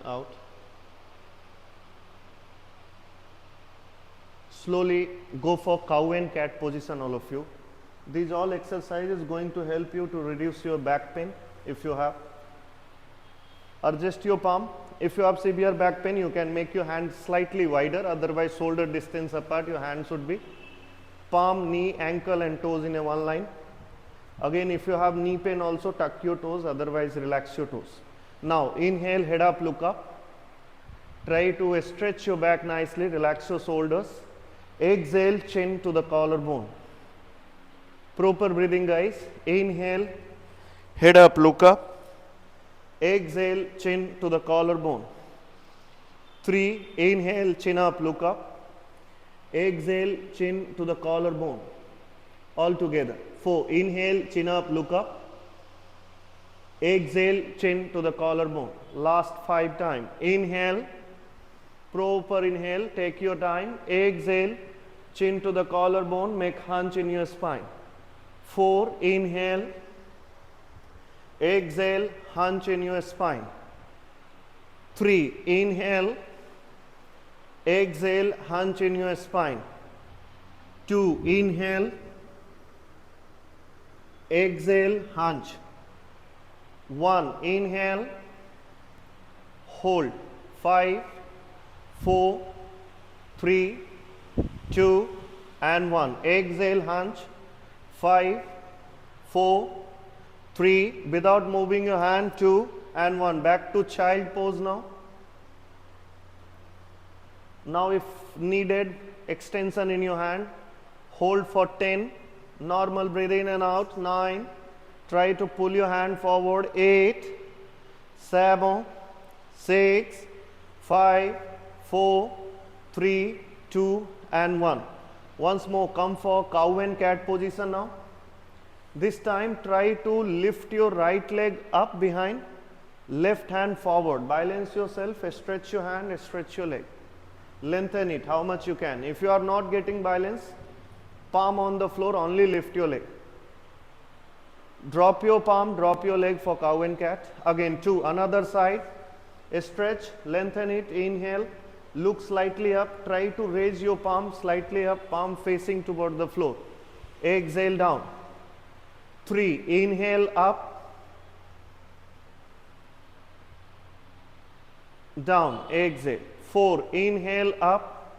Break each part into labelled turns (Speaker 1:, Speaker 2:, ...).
Speaker 1: out. Slowly go for cow and cat position, all of you. These all exercises going to help you to reduce your back pain if you have. Adjust your palm. If you have severe back pain, you can make your hand slightly wider, otherwise shoulder distance apart, your hand should be palm, knee, ankle and toes in a one line. Again, if you have knee pain also, tuck your toes, otherwise relax your toes. Now inhale, head up, look up. Try to stretch your back nicely, relax your shoulders. Exhale, chin to the collarbone. Proper breathing, guys. Inhale, head up, look up. Exhale, chin to the collarbone. 3, inhale, chin up, look up. Exhale, chin to the collarbone. All together. 4, inhale, chin up, look up. Exhale, chin to the collarbone. Last 5 times. Inhale, proper inhale, take your time. Exhale, chin to the collarbone, make hunch in your spine. 4, inhale. Exhale, hunch in your spine. 3, inhale. Exhale, hunch in your spine. 2, inhale. Exhale, hunch. 1, inhale. Hold. 5, 4, 3, 2 and 1. Exhale, hunch. 5, 4, 3, without moving your hand, 2 and 1. Back to child pose now. Now if needed, extension in your hand. Hold for 10. Normal breathe in and out. 9. Try to pull your hand forward. 8, 7, 6, 5, 4, 3, 2 and 1. Once more, come for cow and cat position now. This time try to lift your right leg up behind, left hand forward. Balance yourself, stretch your hand, stretch your leg. Lengthen it how much you can. If you are not getting balance, palm on the floor, only lift your leg. Drop your palm, drop your leg for cow and cat. Again 2, another side. Stretch, lengthen it, inhale, look slightly up, try to raise your palm slightly up, palm facing toward the floor. Exhale down. 3, inhale up, down, exhale. 4, inhale up,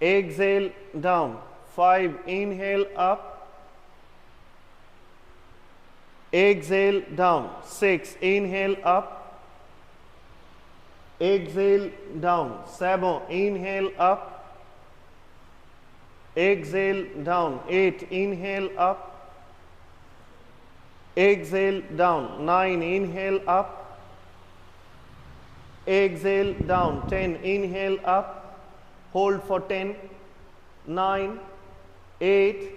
Speaker 1: exhale down. 5, inhale up, exhale down. 6, inhale up, exhale down. 7, inhale up, exhale down. 8, inhale up, exhale down. 9, inhale up, exhale down. 10, inhale up, hold for 10, 9, 8,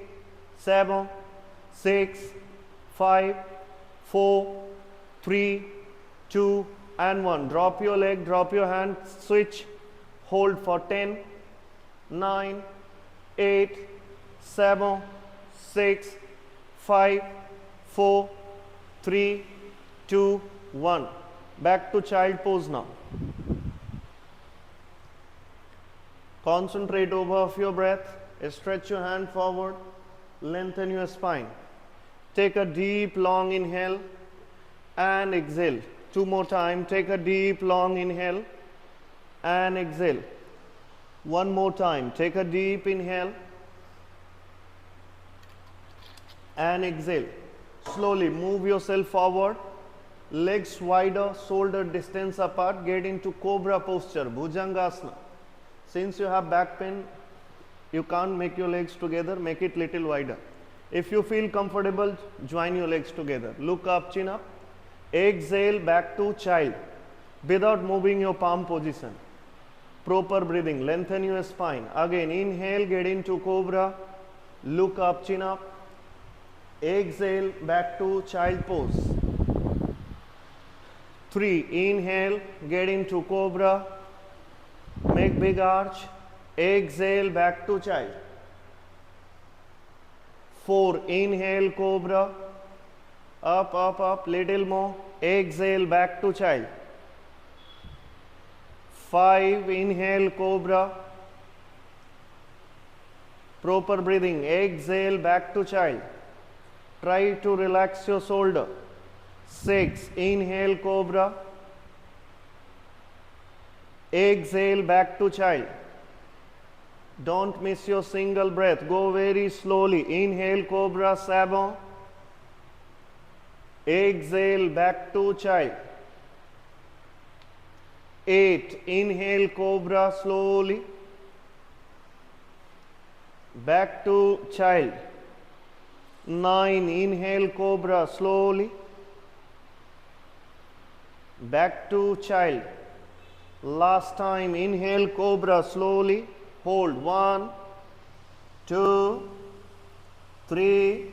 Speaker 1: 7, 6, 5, 4, 3, 2 and 1. Drop your leg, drop your hand, switch, hold for 10, 9, 8, 7, 6, 5, 4, 3, 2, 1. Back to child pose now. Concentrate over your breath. Stretch your hand forward. Lengthen your spine. Take a deep long inhale and exhale. 2 more times. Take a deep long inhale and exhale. 1 more time. Take a deep inhale and exhale. Slowly move yourself forward. Legs wider, shoulder distance apart. Get into cobra posture, Bhujangasana. Since you have back pain, you can't make your legs together, make it little wider. If you feel comfortable, join your legs together. Look up, chin up. Exhale, back to child without moving your palm position. Proper breathing, lengthen your spine. Again, inhale, get into cobra. Look up, chin up. Exhale, back to child pose. 3, inhale, get into cobra. Make big arch. Exhale, back to child. 4, inhale, cobra. Up, up, up, little more. exhale back to child. 5, inhale cobra. Proper breathing, exhale back to child. Try to relax your shoulder. 6, inhale cobra. Exhale back to child. Don't miss your single breath. Go very slowly. Inhale cobra, 7. Exhale back to child. 8, inhale cobra slowly. Back to child. 9, inhale cobra slowly. Back to child. Last time, inhale cobra slowly. Hold. 1, 2, 3,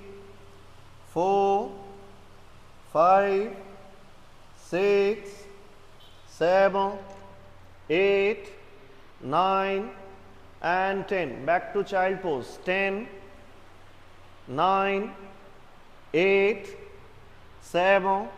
Speaker 1: 4, 5, 6, 7, 8, 9, and 10. Back to child pose. 10, 9, 8, 7,